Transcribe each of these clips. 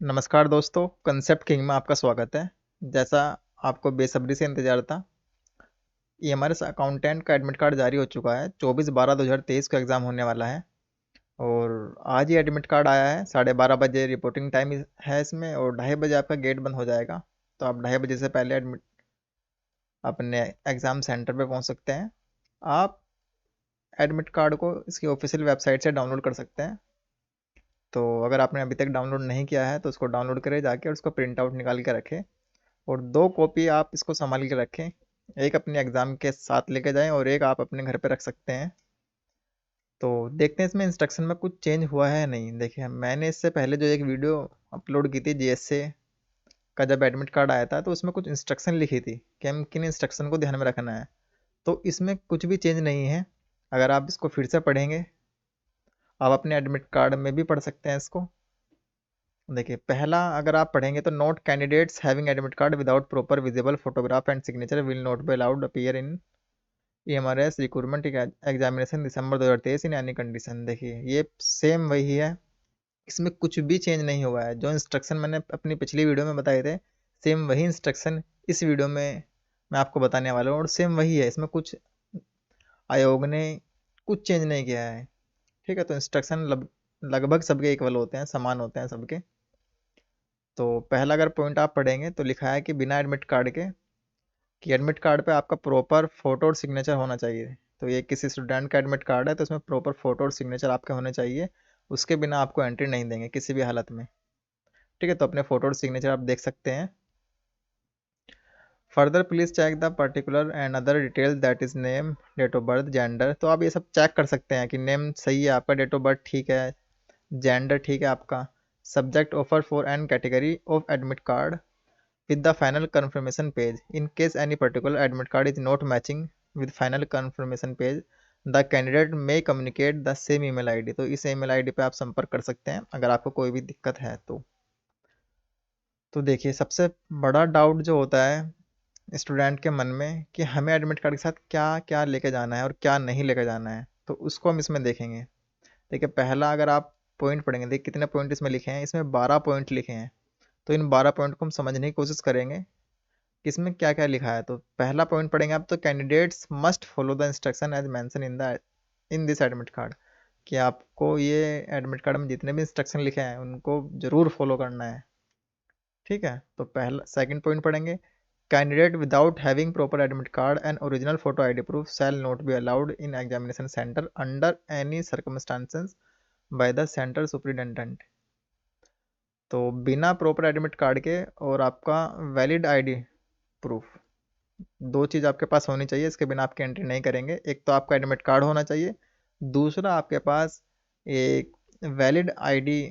नमस्कार दोस्तों, concept king में आपका स्वागत है। जैसा आपको बेसब्री से इंतजार था, ये हमारे अकाउंटेंट का एडमिट कार्ड जारी हो चुका है। 24/12/2023 को एग्ज़ाम होने वाला है और आज ही एडमिट कार्ड आया है। 12:30 बजे रिपोर्टिंग टाइम है इसमें और 2:30 बजे आपका गेट बंद हो जाएगा। तो आप 2:30 बजे से पहले एडमिट अपने एग्ज़ाम सेंटर पे पहुंच सकते हैं। आप एडमिट कार्ड को इसकी ऑफिशियल वेबसाइट से डाउनलोड कर सकते हैं। तो अगर आपने अभी तक डाउनलोड नहीं किया है तो उसको डाउनलोड करें जाके और उसको प्रिंट आउट निकाल के रखें और 2 कॉपी आप इसको संभाल के रखें। एक अपने एग्ज़ाम के साथ लेके जाएं और एक आप अपने घर पे रख सकते हैं। तो देखते हैं इसमें इंस्ट्रक्शन में कुछ चेंज हुआ है या नहीं। देखिए, मैंने इससे पहले जो एक वीडियो अपलोड की थी जीएसए का, जब एडमिट कार्ड आया था तो उसमें कुछ इंस्ट्रक्शन लिखी थी कि हम किन इंस्ट्रक्शन को ध्यान में रखना है। तो इसमें कुछ भी चेंज नहीं है। अगर आप इसको फिर से पढ़ेंगे, आप अपने एडमिट कार्ड में भी पढ़ सकते हैं इसको। देखिए, पहला अगर आप पढ़ेंगे तो note candidates having admit card without proper visible photograph and signature will not be allowed appear in EMRS recruitment examination December 2023 in any condition. देखिए, ये सेम वही है, इसमें कुछ भी चेंज नहीं हुआ है। जो इंस्ट्रक्शन मैंने अपनी पिछली वीडियो में बताए थे, सेम वही इंस्ट्रक्शन इस वीडियो में मैं आपको बताने वाला हूँ और सेम वही है। इसमें कुछ आयोग ने कुछ चेंज नहीं किया है। ठीक है, तो इंस्ट्रक्शन लगभग सबके इक्वल होते हैं, समान होते हैं सबके। तो पहला अगर पॉइंट आप पढ़ेंगे तो लिखा है कि बिना एडमिट कार्ड के, कि एडमिट कार्ड पे आपका प्रॉपर फोटो और सिग्नेचर होना चाहिए। तो ये किसी स्टूडेंट का एडमिट कार्ड है तो उसमें प्रॉपर फोटो और सिग्नेचर आपके होने चाहिए। उसके बिना आपको एंट्री नहीं देंगे किसी भी हालत में। ठीक है, तो अपने फोटो और सिग्नेचर आप देख सकते हैं। Further please check the particular and other detail that is name, date of birth, gender. तो आप ये सब चेक कर सकते हैं कि नेम सही है आपका, डेट ऑफ बर्थ ठीक है, जेंडर ठीक है आपका, subject offer for and category of admit card with the final confirmation page. In case any particular admit card is not matching with final confirmation page, the candidate may communicate the same email ID। तो इस email ID पे आप संपर्क कर सकते हैं अगर आपको कोई भी दिक्कत है तो देखिए, सबसे बड़ा डाउट जो होता है स्टूडेंट के मन में कि हमें एडमिट कार्ड के साथ क्या क्या लेके जाना है और क्या नहीं लेके जाना है, तो उसको हम इसमें देखेंगे। देखिए, पहला अगर आप पॉइंट पढ़ेंगे, देखिए कितने पॉइंट इसमें लिखे हैं। इसमें 12 पॉइंट लिखे हैं। तो इन 12 पॉइंट को हम समझने की कोशिश करेंगे किसमें क्या क्या लिखा है। तो पहला पॉइंट पढ़ेंगे आप, तो candidates must follow the instruction as mention in this admit card. कि आपको ये एडमिट कार्ड में जितने भी इंस्ट्रक्शन लिखे हैं उनको जरूर फॉलो करना है। ठीक है, तो पहला सेकंड पॉइंट पढ़ेंगे, candidate without having proper admit card and original photo ID proof shall not be allowed in examination centre under any circumstances by the centre superintendent. तो बिना प्रॉपर एडमिट कार्ड के और आपका वैलिड आईडी प्रूफ, दो चीज़ आपके पास होनी चाहिए, इसके बिना आपकी एंट्री नहीं करेंगे। एक तो आपका एडमिट कार्ड होना चाहिए, दूसरा आपके पास एक वैलिड आईडी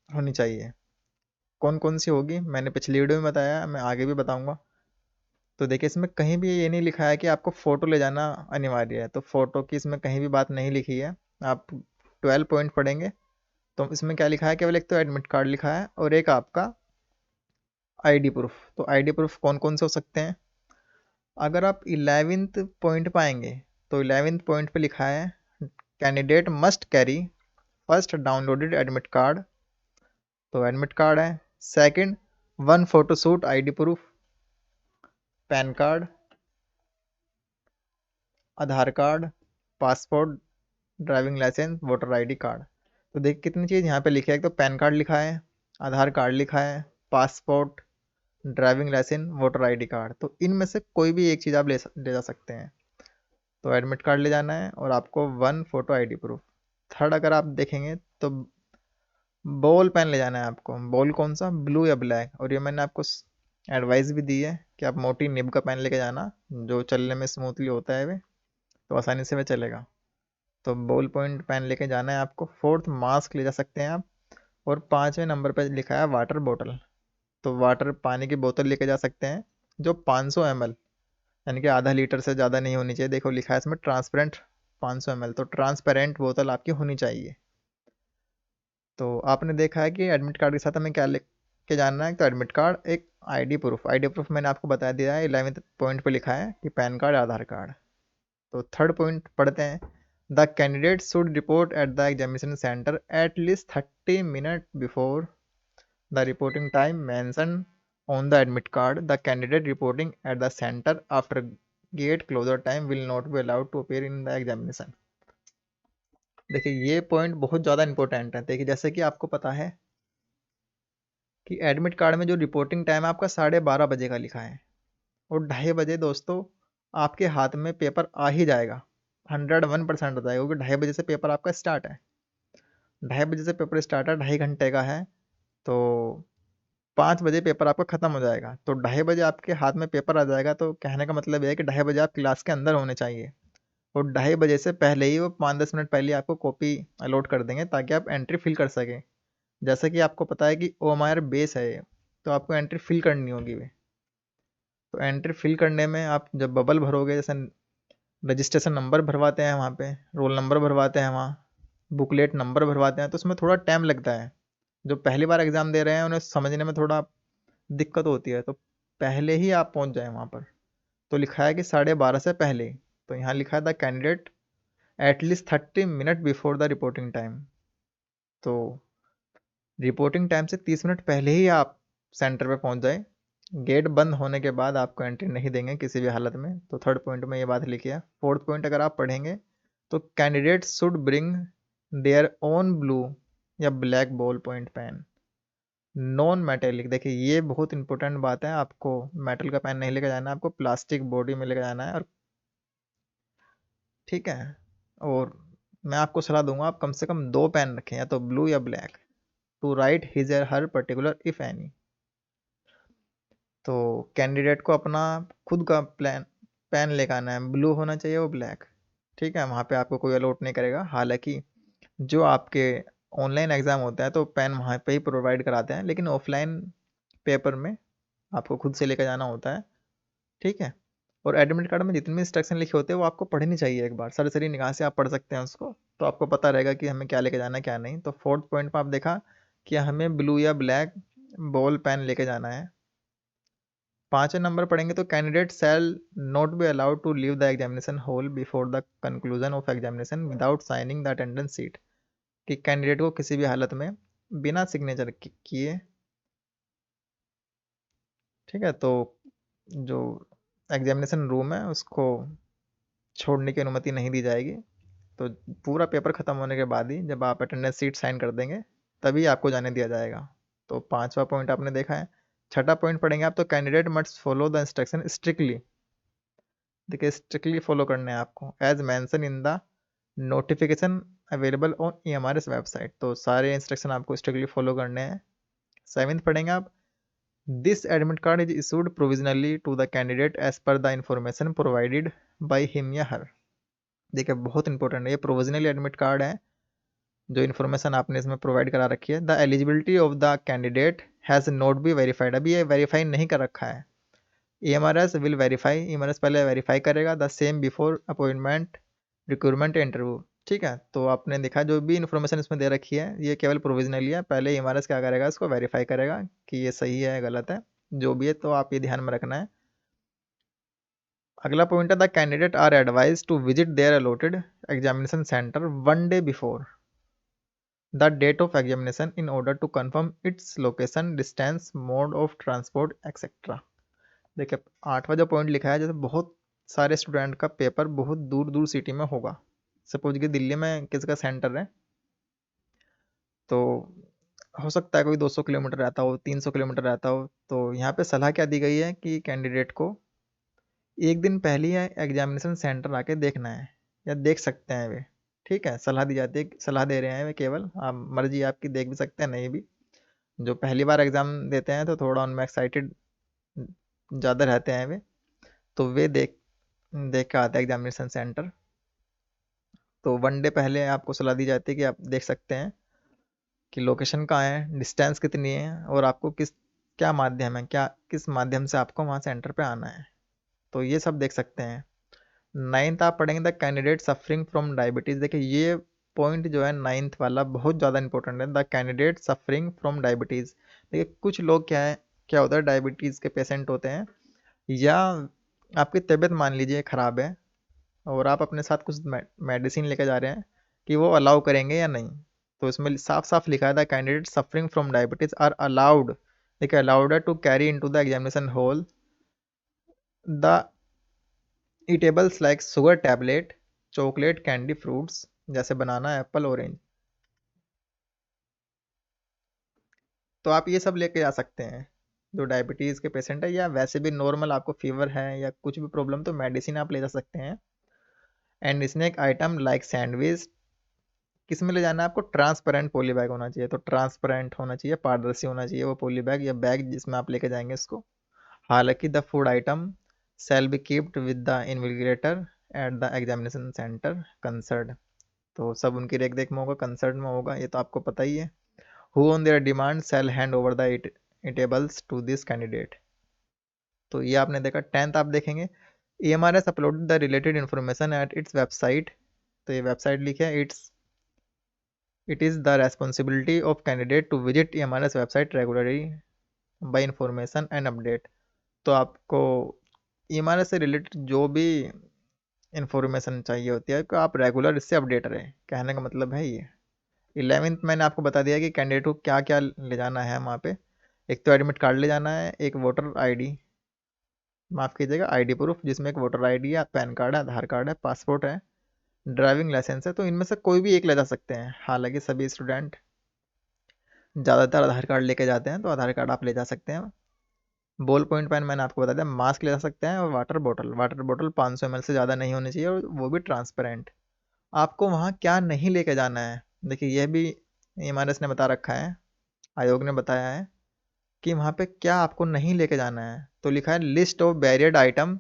होनी चाहिए। कौन कौन सी होगी मैंने पिछली वीडियो में बताया, मैं आगे भी बताऊंगा। तो देखिए, इसमें कहीं भी ये नहीं लिखा है कि आपको फ़ोटो ले जाना अनिवार्य है। तो फ़ोटो की इसमें कहीं भी बात नहीं लिखी है। आप 12 पॉइंट पढ़ेंगे तो इसमें क्या लिखा है, केवल एक तो एडमिट कार्ड लिखा है और एक आपका आईडी प्रूफ। तो आईडी प्रूफ कौन कौन से हो सकते हैं, अगर आप 11th पॉइंट पाएंगे तो 11th पॉइंट पे लिखा है candidate must carry first downloaded admit card. तो एडमिट कार्ड है। Second, one photoshoot ID proof, PAN card, Aadhaar card, passport, driving licence, voter ID card. तो देख कितनी चीज़ यहाँ पे लिखी है, एक तो पैन कार्ड लिखा है, आधार कार्ड लिखा है, passport, driving licence, voter ID card. तो इनमें से कोई भी एक चीज़ आप ले जा सकते हैं। तो एडमिट कार्ड ले जाना है और आपको one photo ID proof. Third अगर आप देखेंगे तो बॉल पेन ले जाना है आपको। बॉल कौन सा, ब्लू या ब्लैक। और ये मैंने आपको एडवाइस भी दी है कि आप मोटी निब का पेन लेके जाना, जो चलने में स्मूथली होता है वे, तो आसानी से वह चलेगा। तो बॉल पॉइंट पेन लेके जाना है आपको। फोर्थ, मास्क ले जा सकते हैं आप। और 5वें नंबर पर लिखा है वाटर बॉटल। तो वाटर पानी की बोतल लेके जा सकते हैं जो 500 ml, यानी कि आधा लीटर से ज़्यादा नहीं होनी चाहिए। देखो लिखा है इसमें ट्रांसपेरेंट 500 ml, तो ट्रांसपेरेंट बोतल आपकी होनी चाहिए। तो आपने देखा है कि एडमिट कार्ड के साथ हमें क्या लेके जाना है। तो एडमिट कार्ड, एक आईडी प्रूफ मैंने आपको बता दिया है। 11th पॉइंट पे लिखा है कि पैन कार्ड, आधार कार्ड। तो थर्ड पॉइंट पढ़ते हैं, the candidate should report at the examination centre at least 30 minute before the reporting time mention on the admit card, the candidate reporting at the centre after gate closure time will not be allowed to appear in the examination. देखिए ये point बहुत ज़्यादा important है। देखिए जैसे कि आपको पता है कि एडमिट कार्ड में जो रिपोर्टिंग टाइम है आपका 12:30 बजे का लिखा है, और 2:30 बजे दोस्तों आपके हाथ में पेपर आ ही जाएगा, 101% आ जाएगा, क्योंकि 2:30 बजे से पेपर आपका स्टार्ट है। 2:30 बजे से पेपर स्टार्ट है, 2.5 घंटे का है, तो 5 बजे पेपर आपका ख़त्म हो जाएगा। तो 2:30 बजे आपके हाथ में पेपर आ जाएगा, तो कहने का मतलब ये है कि 2:30 बजे आप क्लास के अंदर होने चाहिए, और 2:30 बजे से पहले ही वो 5-10 मिनट पहले आपको कॉपी अलॉट कर देंगे ताकि आप एंट्री फिल कर सकें। जैसे कि आपको पता है कि OMR बेस है ये, तो आपको एंट्री फिल करनी होगी वे। तो एंट्री फिल करने में आप जब बबल भरोगे, जैसे रजिस्ट्रेशन नंबर भरवाते हैं वहाँ पे, रोल नंबर भरवाते हैं वहाँ, बुकलेट नंबर भरवाते हैं, तो उसमें थोड़ा टाइम लगता है। जो पहली बार एग्ज़ाम दे रहे हैं उन्हें समझने में थोड़ा दिक्कत होती है, तो पहले ही आप पहुँच जाएँ वहाँ पर। तो लिखा है कि 12:30 से पहले, तो यहाँ लिखा है the candidate at least 30 minute before the reporting time. तो रिपोर्टिंग टाइम से 30 मिनट पहले ही आप सेंटर पे पहुंच जाए। गेट बंद होने के बाद आपको एंट्री नहीं देंगे किसी भी हालत में। तो थर्ड पॉइंट में ये बात लिखी है। फोर्थ पॉइंट अगर आप पढ़ेंगे तो candidate should bring their own blue या black ball point pen, non metallic. देखिए ये बहुत इंपॉर्टेंट बात है, आपको मेटल का पेन नहीं लेकर जाना है, आपको प्लास्टिक बॉडी में लेकर जाना है। और ठीक है, और मैं आपको सलाह दूंगा आप कम से कम 2 पेन रखें, या तो ब्लू या ब्लैक, टू राइट हिज या हर पर्टिकुलर इफ एनी। तो कैंडिडेट को अपना खुद का प्लान पेन लेकर आना है, ब्लू होना चाहिए वो ब्लैक। ठीक है, वहाँ पे आपको कोई अलॉट नहीं करेगा। हालांकि जो आपके ऑनलाइन एग्ज़ाम होता है तो पेन वहाँ पे ही प्रोवाइड कराते हैं, लेकिन ऑफलाइन पेपर में आपको खुद से लेकर जाना होता है। ठीक है, और एडमिट कार्ड में जितने भी इंस्ट्रक्शन लिखे होते हैं वो आपको पढ़नी चाहिए एक बार, सरसरी निगाह से आप पढ़ सकते हैं उसको, तो आपको पता रहेगा कि हमें क्या लेके जाना है क्या नहीं। तो फोर्थ पॉइंट में आप देखा कि हमें ब्लू या ब्लैक बॉल पेन लेके जाना है। 5वें नंबर पढ़ेंगे तो candidate shall not be allowed to leave the examination hall before the conclusion of examination without signing the attendance sheet. कि कैंडिडेट को किसी भी हालत में बिना सिग्नेचर किए, ठीक है, तो जो एग्जामिनेशन रूम है उसको छोड़ने की अनुमति नहीं दी जाएगी। तो पूरा पेपर ख़त्म होने के बाद ही जब आप अटेंडेंस सीट साइन कर देंगे तभी आपको जाने दिया जाएगा। तो 5वां पॉइंट आपने देखा है। छठा पॉइंट पढ़ेंगे आप तो candidate must follow the instruction strictly. देखिए स्ट्रिक्टली फॉलो करने हैं आपको, as mention in the notification available on EMRS website. तो सारे इंस्ट्रक्शन आपको स्ट्रिक्टली फॉलो करने हैं। 7th पढ़ेंगे आप, this admit card is issued provisionally to the candidate as per the information provided by him या हर। देखिए बहुत इंपॉर्टेंट है, ये प्रोविजनली एडमिट कार्ड है, जो इन्फॉर्मेशन आपने इसमें प्रोवाइड करा रखी है। The eligibility of the candidate has not be verified, अभी ये वेरीफाई नहीं कर रखा है। EMRS विल वेरीफाई, EMRS पहले वेरीफाई करेगा the same before appointment recruitment interview. ठीक है, तो आपने देखा जो भी इन्फॉर्मेशन इसमें दे रखी है ये केवल प्रोविजनली है, पहले EMRS क्या करेगा, इसको वेरीफाई करेगा कि ये सही है गलत है, जो भी है, तो आप ये ध्यान में रखना है। अगला पॉइंट है the candidate are advise to visit their allotted examination centre 1 day before the date of examination in order to confirm its location, distance, mode of transport etcetera. देखिए 8वां जो पॉइंट लिखा है, जैसे बहुत सारे स्टूडेंट का पेपर बहुत दूर दूर सिटी में होगा, सपोज कि दिल्ली में किसी का सेंटर है, तो हो सकता है कोई 200 किलोमीटर रहता हो, 300 किलोमीटर रहता हो। तो यहाँ पे सलाह क्या दी गई है कि कैंडिडेट को एक दिन पहले ही एग्जामिनेशन सेंटर आके देखना है, या देख सकते हैं वे। ठीक है, सलाह दी जाती है, सलाह दे रहे हैं वे केवल, आप मर्जी आपकी, देख भी सकते हैं नहीं भी। जो पहली बार एग्ज़ाम देते हैं तो थोड़ा उनमें एक्साइटेड ज़्यादा रहते हैं वे, तो वे देख देख के आते हैं एग्जामिनेशन सेंटर। तो 1 डे पहले आपको सलाह दी जाती है कि आप देख सकते हैं कि लोकेशन कहाँ है, डिस्टेंस कितनी है, और आपको क्या माध्यम है, क्या किस माध्यम से आपको वहाँ सेंटर पे आना है, तो ये सब देख सकते हैं। 9th आप पढ़ेंगे the candidate suffering from diabetes. देखिए ये पॉइंट जो है 9th वाला बहुत ज़्यादा इंपॉर्टेंट है, the candidate suffering from diabetes. देखिए कुछ लोग क्या होता है, डायबिटीज़ के पेशेंट होते हैं, या आपकी तबीयत मान लीजिए ख़राब है और आप अपने साथ कुछ मेडिसिन लेके जा रहे हैं, कि वो अलाउ करेंगे या नहीं। तो इसमें साफ साफ लिखा था candidate suffering from diabetes are allowed, देखिए allowed to carry into the examination hall the eatables like sugar tablet, chocolate, candy, fruits जैसे बनाना, एप्पल, ऑरेंज। तो आप ये सब लेके जा सकते हैं जो डायबिटीज़ के पेशेंट है, या वैसे भी नॉर्मल आपको फीवर है या कुछ भी प्रॉब्लम, तो मेडिसिन आप ले जा सकते हैं। And snack item like sandwich, किस में ले जाना है आपको, ट्रांसपेरेंट पॉली बैग होना चाहिए, तो ट्रांसपेरेंट होना चाहिए, पारदर्शी होना चाहिए वो पॉली बैग या बैग जिसमें आप लेके जाएंगे इसको। हालांकि the food item shall be keeped with the invigilator eight the examination centre concern, तो सब उनकी रेख देख में होगा, कंसर्न में होगा, ये तो आपको पता ही है। Who on their demand shall hand over the eatables to this candidate, तो ये आपने देखा। 10th आप देखेंगे, EMRS uploaded the related information at its website, तो ये वेबसाइट लिखे है, it is the responsibility of candidate to visit EMRS website regularly by information and update, तो आपको EMRS से रिलेटेड जो भी इंफॉर्मेशन चाहिए होती है, तो आप रेगुलर इससे अपडेट रहें, कहने का मतलब है ये। 11th मैंने आपको बता दिया कि कैंडिडेट को क्या क्या ले जाना है वहाँ पे। एक तो एडमिट कार्ड ले जाना है, एक वोटर आईडी, माफ़ कीजिएगा आईडी प्रूफ, जिसमें एक वोटर आईडी है, पैन कार्ड है, आधार कार्ड है, पासपोर्ट है, ड्राइविंग लाइसेंस है, तो इनमें से कोई भी एक ले जा सकते हैं। हालांकि सभी स्टूडेंट ज़्यादातर आधार कार्ड लेके जाते हैं, तो आधार कार्ड आप ले जा सकते हैं। बॉल पॉइंट पेन मैंने आपको बता दिया, मास्क ले जा सकते हैं, और वाटर बोतल 500 ml से ज़्यादा नहीं होनी चाहिए, और वो भी ट्रांसपेरेंट। आपको वहाँ क्या नहीं लेके जाना है, देखिए यह भी EMRS ने बता रखा है, आयोग ने बताया है कि वहाँ पे क्या आपको नहीं लेके जाना है। तो लिखा है list of barred item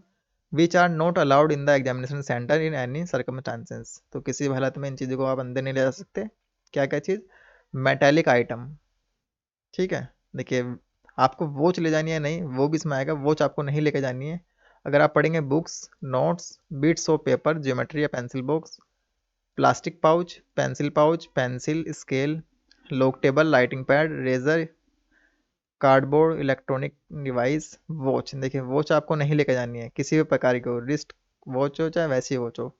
which are not allowed in the examination centre in any circumstances, तो किसी भी हालत में इन चीज़ों को आप अंदर नहीं ले जा सकते। क्या क्या चीज़, मेटेलिक आइटम, ठीक है। देखिए आपको वॉच ले जानी है, नहीं वो भी इसमें आएगा, वॉच आपको नहीं लेके जानी है। अगर आप पढ़ेंगे books, notes, bits of paper, geometry या pencil box, plastic pouch, pencil, scale, log table, writing pad, razor, cardboard, electronic device, watch, देखिए वॉच आपको नहीं लेके जानी है, किसी भी प्रकार की हो, रिस्ट वॉच हो चाहे वैसी वॉच हो,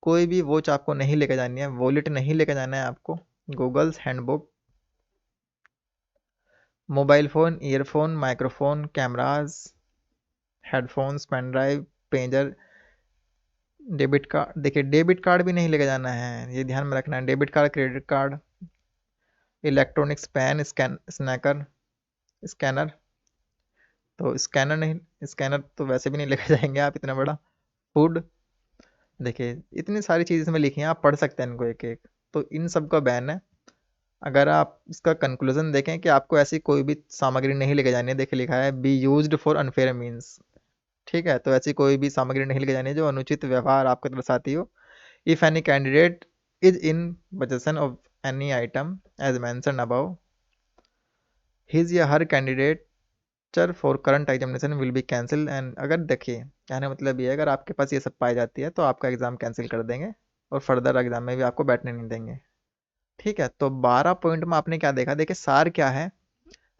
कोई भी वॉच आपको नहीं लेके जानी है। वॉलेट नहीं लेके जाना है आपको। Goggles, handbook, mobile phone, earphone, microphone, cameras, headphones, pen drive, pager, debit card, देखिए डेबिट कार्ड भी नहीं लेके जाना है, ये ध्यान में रखना है। Debit card, credit card, electronics pen, scanner, तो स्कैनर नहीं, स्कैनर तो वैसे भी नहीं लेके जाएंगे आप इतना बड़ा। फूड, देखिए इतनी सारी चीज़ इसमें लिखी हैं, आप पढ़ सकते हैं इनको एक एक, तो इन सब का बैन है। अगर आप इसका कंक्लूजन देखें कि आपको ऐसी कोई भी सामग्री नहीं लेके जानी है, देखिए लिखा है be used for unfair means, ठीक है, तो ऐसी कोई भी सामग्री नहीं लेके जानी है जो अनुचित व्यवहार आपके तरफ से आती हो। If any candidate is in possession of any item as mentioned above, his या her candidate for current examination will be cancel, and अगर देखिए कहने का मतलब ये है, अगर आपके पास ये सब पाई जाती है तो आपका एग्ज़ाम कैंसिल कर देंगे और फर्दर एग्जाम में भी आपको बैठने नहीं देंगे, ठीक है। तो 12 पॉइंट में आपने क्या देखा, देखिए सार क्या है।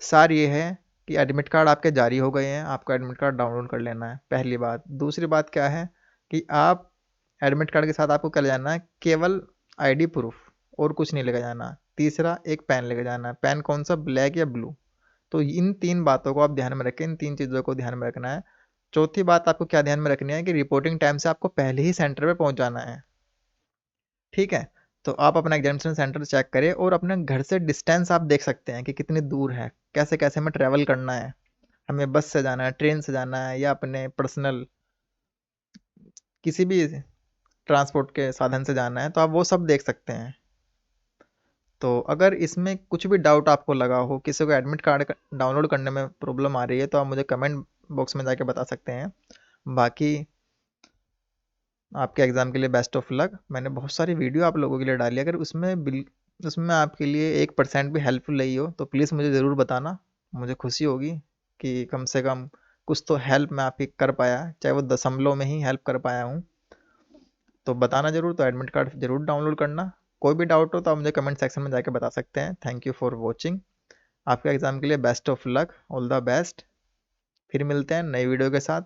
सार ये है कि एडमिट कार्ड आपके जारी हो गए हैं, आपको एडमिट कार्ड डाउनलोड कर लेना है, पहली बात। दूसरी बात क्या है कि आप एडमिट कार्ड के साथ आपको क्या ले जाना है, केवल आईडी प्रूफ, और कुछ नहीं लेकर जाना। तीसरा, एक पेन लेकर जाना है, पेन कौन सा, ब्लैक या ब्लू, तो इन तीन बातों को आप ध्यान में रखें, इन तीन चीज़ों को ध्यान में रखना है। चौथी बात आपको क्या ध्यान में रखनी है कि रिपोर्टिंग टाइम से आपको पहले ही सेंटर पे पहुंच जाना है, ठीक है। तो आप अपना एग्जामिनेशन सेंटर चेक करें, और अपने घर से डिस्टेंस आप देख सकते हैं कि कितनी दूर है, कैसे कैसे हमें ट्रैवल करना है, हमें बस से जाना है, ट्रेन से जाना है, या अपने पर्सनल किसी भी ट्रांसपोर्ट के साधन से जाना है, तो आप वो सब देख सकते हैं। तो अगर इसमें कुछ भी डाउट आपको लगा हो, किसी को एडमिट कार्ड डाउनलोड करने में प्रॉब्लम आ रही है, तो आप मुझे कमेंट बॉक्स में जाके बता सकते हैं। बाकी आपके एग्ज़ाम के लिए बेस्ट ऑफ लक। मैंने बहुत सारी वीडियो आप लोगों के लिए डाली, अगर उसमें आपके लिए 1% भी हेल्पफुल नहीं हो तो प्लीज़ मुझे ज़रूर बताना, मुझे खुशी होगी कि कम से कम कुछ तो हेल्प मैं आपकी कर पाया, चाहे वो दशमलव में ही हेल्प कर पाया हूँ। तो बताना ज़रूर, तो एडमिट कार्ड ज़रूर डाउनलोड करना। कोई भी डाउट हो तो आप मुझे कमेंट सेक्शन में जाके बता सकते हैं। Thank you for watching. आपके एग्ज़ाम के लिए best of luck, all the best. फिर मिलते हैं नई वीडियो के साथ।